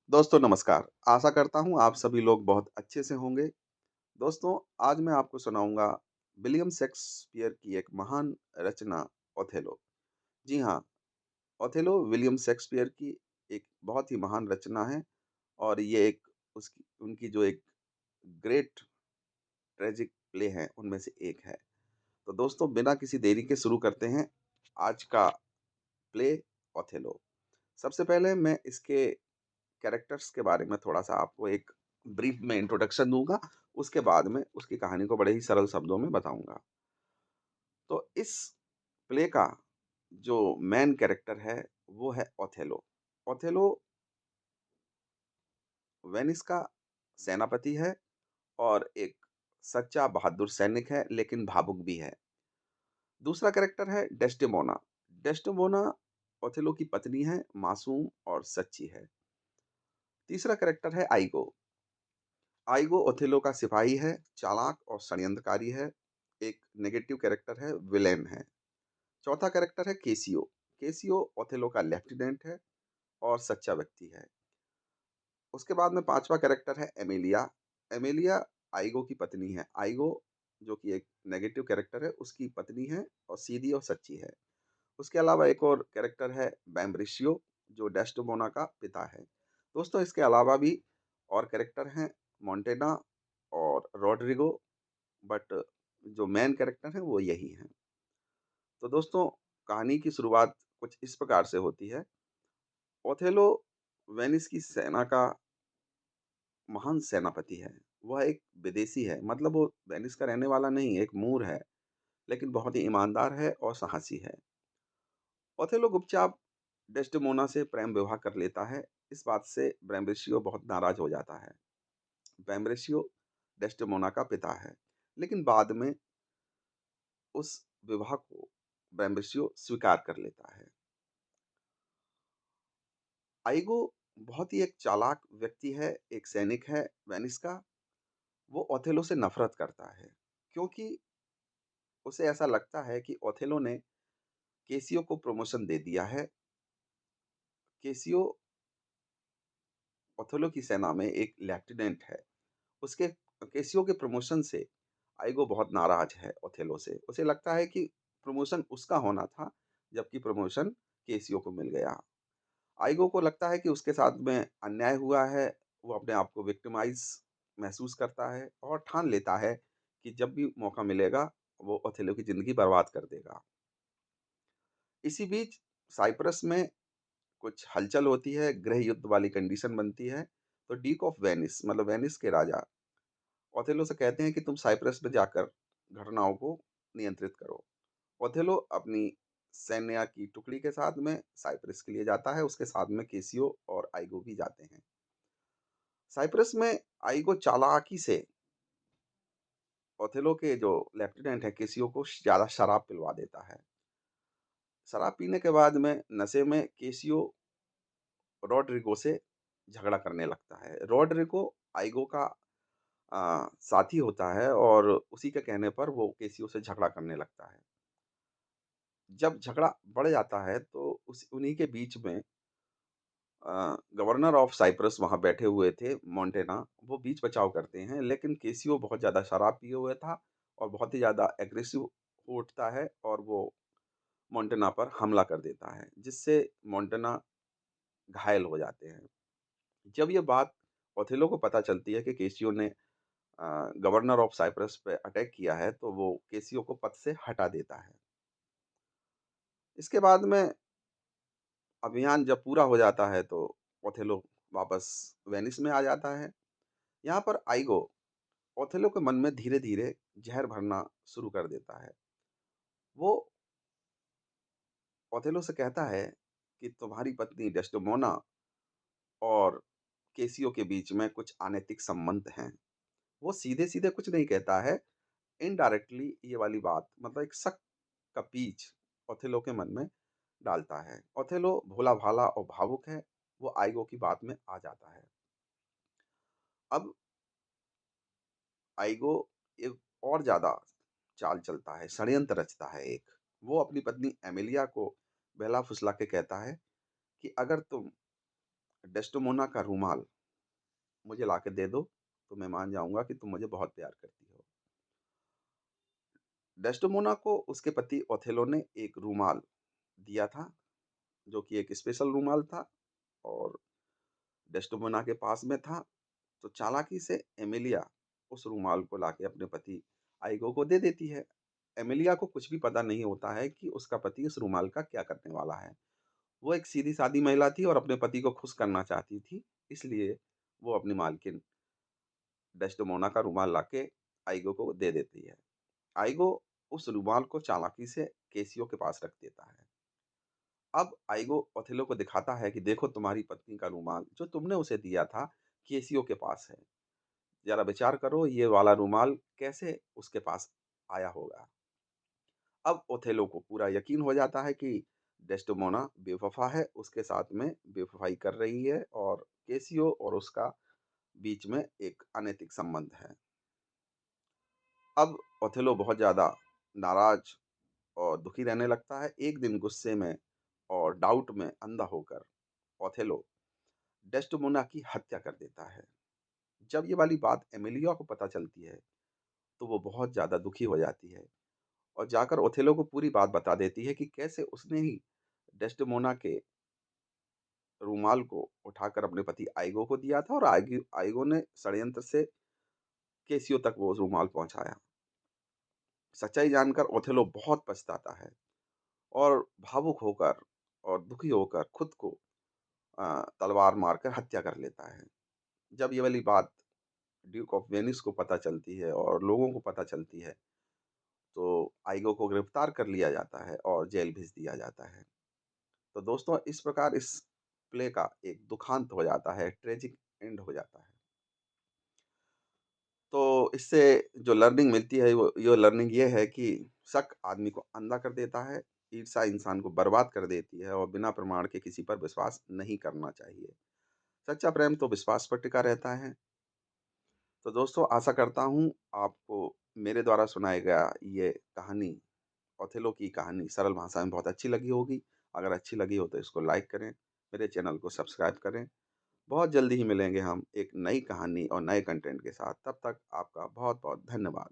दोस्तों नमस्कार। आशा करता हूँ आप सभी लोग बहुत अच्छे से होंगे। दोस्तों आज मैं आपको सुनाऊँगा विलियम शेक्सपियर की एक महान रचना ओथेलो। जी हाँ, ओथेलो विलियम शेक्सपियर की एक बहुत ही महान रचना है और ये एक उसकी उनकी जो एक ग्रेट ट्रेजिक प्ले है उनमें से एक है। तो दोस्तों बिना किसी देरी के शुरू करते हैं आज का प्ले ओथेलो। सबसे पहले मैं इसके कैरेक्टर्स के बारे में थोड़ा-सा आपको एक ब्रीफ में इंट्रोडक्शन दूँगा, उसके बाद में उसकी कहानी को बड़े ही सरल शब्दों में बताऊँगा। तो इस प्ले का जो मेन कैरेक्टर है, वो है ओथेलो। ओथेलो वेनिस का सेनापति है और एक सच्चा बहादुर सैनिक है, लेकिन भावुक भी है। दूसरा कैरेक्टर है डेस्डेमोना। डेस्डेमोना ओथेलो की पत्नी है, मासूम और सच्ची है। तीसरा कैरेक्टर है आइगो। आइगो ओथेलो का सिपाही है, चालाक और षड्यंत्रकारी है। एक नेगेटिव कैरेक्टर है, विलेन है। चौथा कैरेक्टर है केसियो। केसियो ओथेलो का लेफ्टिनेंट है और सच्चा व्यक्ति है। उसके बाद में पांचवा कैरेक्टर है एमिलिया। एमिलिया आइगो की पत्नी है। आइगो जो कि एक नेगेटिव कैरेक्टर है, उसकी पत्नी है और सीधी और सच्ची है। उसके अलावा एक और कैरेक्टर है बैम्ब्रिशियो, जो डेस्डेमोना का पिता है। दोस्तों इसके अलावा भी और कैरेक्टर हैं मोंटेना और रॉड्रिगो, बट जो मेन कैरेक्टर हैं वो यही हैं। तो दोस्तों कहानी की शुरुआत कुछ इस प्रकार से होती है। ओथेलो वेनिस की सेना का महान सेनापति है। वह एक विदेशी है, मतलब वो वेनिस का रहने वाला नहीं, एक मूर है, लेकिन बहुत ही ईमानदार है और साहसी है। ओथेलो चुपचाप डेस्डेमोना से प्रेम विवाह कर लेता है। इस बात से ब्रेम्ब्रेशियो बहुत नाराज हो जाता है। ब्रेम्ब्रेशियो डेस्डेमोना का पिता है, लेकिन बाद में उस विवाह को ब्रेम्ब्रेशियो स्वीकार कर लेता है। आइगो बहुत ही एक चालाक व्यक्ति है, एक सैनिक है वेनिस का। वो ओथेलो से नफरत करता है, क्योंकि उसे ऐसा लगता है कि ओथेलो ने केसियो को प्रमोशन दे दिया है। केसियो ओथेलो की सेना में एक लेफ्टिनेंट है। उसके केसियो के प्रमोशन से आइगो बहुत नाराज है ओथेलो से। उसे लगता है कि प्रमोशन उसका होना था, जबकि प्रमोशन केसियो को मिल गया। आइगो को लगता है कि उसके साथ में अन्याय हुआ है। वो अपने आप को विक्टिमाइज महसूस करता है और ठान लेता है कि जब भी मौका मिलेगा वो ओथेलो की जिंदगी बर्बाद कर देगा। इसी बीच साइप्रस में कुछ हलचल होती है, गृह युद्ध वाली कंडीशन बनती है। तो डीक ऑफ वेनिस मतलब वेनिस के राजा ओथेलो से कहते हैं कि तुम साइप्रस में जाकर घटनाओं को नियंत्रित करो। ओथेलो अपनी सैन्य की टुकड़ी के साथ में साइप्रस के लिए जाता है। उसके साथ में केसियो और आइगो भी जाते हैं। साइप्रस में आइगो चालाकी से ओथेलो के जो लेफ्टिनेंट है केसियो को ज्यादा शराब पिलवा देता है। शराब पीने के बाद में नशे में केसियो रॉड्रिगो से झगड़ा करने लगता है। रॉड्रिगो आइगो का साथी होता है और उसी के कहने पर वो केसियो से झगड़ा करने लगता है। जब झगड़ा बढ़ जाता है तो उस उन्हीं के बीच में गवर्नर ऑफ साइप्रस वहाँ बैठे हुए थे, मोंटेना। वो बीच बचाव करते हैं, लेकिन केसियो बहुत ज़्यादा शराब पिए हुए था और बहुत ही ज़्यादा एग्रेसिव हो उठता है और वो मोंटेना पर हमला कर देता है, जिससे मोंटेना घायल हो जाते हैं। जब ये बात ओथेलो को पता चलती है कि केसियो ने गवर्नर ऑफ साइप्रस पे अटैक किया है, तो वो केसियो को पद से हटा देता है। इसके बाद में अभियान जब पूरा हो जाता है तो ओथेलो वापस वेनिस में आ जाता है। यहाँ पर आइगो ओथेलो के मन में धीरे-धीरे ज़हर भरना शुरू कर देता है। वो ओथेलो से कहता है कि तुम्हारी पत्नी डेस्डेमोना और केसियो के बीच में कुछ अनैतिक संबंध हैं। वो सीधे-सीधे कुछ नहीं कहता है, इनडायरेक्टली ये वाली बात मतलब एक शक का बीज ओथेलो के मन में डालता है। ओथेलो भोला-भाला और भावुक है, वो आइगो की बात में आ जाता है। अब आइगो एक और ज़्यादा चाल चलता है, षड्यंत्र रचता है एक। वो अपनी पत्नी एमिलिया को बहला-फुसला के कहता है कि अगर तुम डेस्टिमोना का रूमाल मुझे लाके दे दो, तो मैं मान जाऊँगा कि तुम मुझे बहुत प्यार करती हो। डेस्टिमोना को उसके पति ओथेलो ने एक रूमाल दिया था, जो कि एक स्पेशल रूमाल था और डेस्टिमोना के पास में था। तो चालाकी से एमिलिया उस रूमाल को लाके अपने पति आइगो को दे देती है। एमिलिया को कुछ भी पता नहीं होता है कि उसका पति उस रूमाल का क्या करने वाला है। वो एक सीधी-सादी महिला थी और अपने पति को खुश करना चाहती थी, इसलिए वो अपनी मालकिन डेस्टिमोना का रुमाल लाके आइगो को दे देती है। आइगो उस रुमाल को चालाकी से केसियो के पास रख देता है। अब आइगो ओथेलो को दिखाता है कि देखो तुम्हारी पत्नी का रुमाल जो तुमने उसे दिया था, केसियो के पास है। ज़रा विचार करो ये वाला रुमाल कैसे उसके पास आया होगा। अब ओथेलो को पूरा यकीन हो जाता है कि डेस्टिमोना बेवफ़ा है, उसके साथ में बेवफ़ाई कर रही है और केसियो और उसका बीच में एक अनैतिक संबंध है। अब ओथेलो बहुत ज़्यादा नाराज़ और दुखी रहने लगता है। एक दिन गुस्से में और डाउट में अंधा होकर ओथेलो डेस्टिमोना की हत्या कर देता है। जब ये वाली बात एमिलिया को पता चलती है, तो वो बहुत ज़्यादा दुखी हो जाती है और जाकर ओथेलो को पूरी बात बता देती है कि कैसे उसने ही डेस्टिमोना के रुमाल को उठाकर अपने पति आइगो को दिया था और आइगो ने षड्यंत्र से केसियो तक वो रुमाल पहुँचाया। सच्चाई जानकर ओथेलो बहुत पछताता है और भावुक होकर और दुखी होकर खुद को तलवार मारकर हत्या कर लेता है। जब ये वाली बात ड्यूक ऑफ वेनिस को पता चलती है और लोगों को पता चलती है, तो आइगो को गिरफ्तार कर लिया जाता है और जेल भेज दिया जाता है। तो दोस्तों इस प्रकार इस प्ले का एक दुखांत हो जाता है, ट्रेजिक एंड हो जाता है। तो इससे जो लर्निंग मिलती है वो ये लर्निंग ये है कि शक आदमी को अंधा कर देता है, ईर्ष्या इंसान को बर्बाद कर देती है और बिना प्रमाण के किसी पर विश्वास नहीं करना चाहिए। सच्चा प्रेम तो विश्वास पर टिका रहता है। तो दोस्तों आशा करता हूँ आपको मेरे द्वारा सुनाया गया ये कहानी, ओथेलो की कहानी सरल भाषा में बहुत अच्छी लगी होगी। अगर अच्छी लगी हो तो इसको लाइक करें, मेरे चैनल को सब्सक्राइब करें। बहुत जल्दी ही मिलेंगे हम एक नई कहानी और नए कंटेंट के साथ। तब तक आपका बहुत-बहुत धन्यवाद।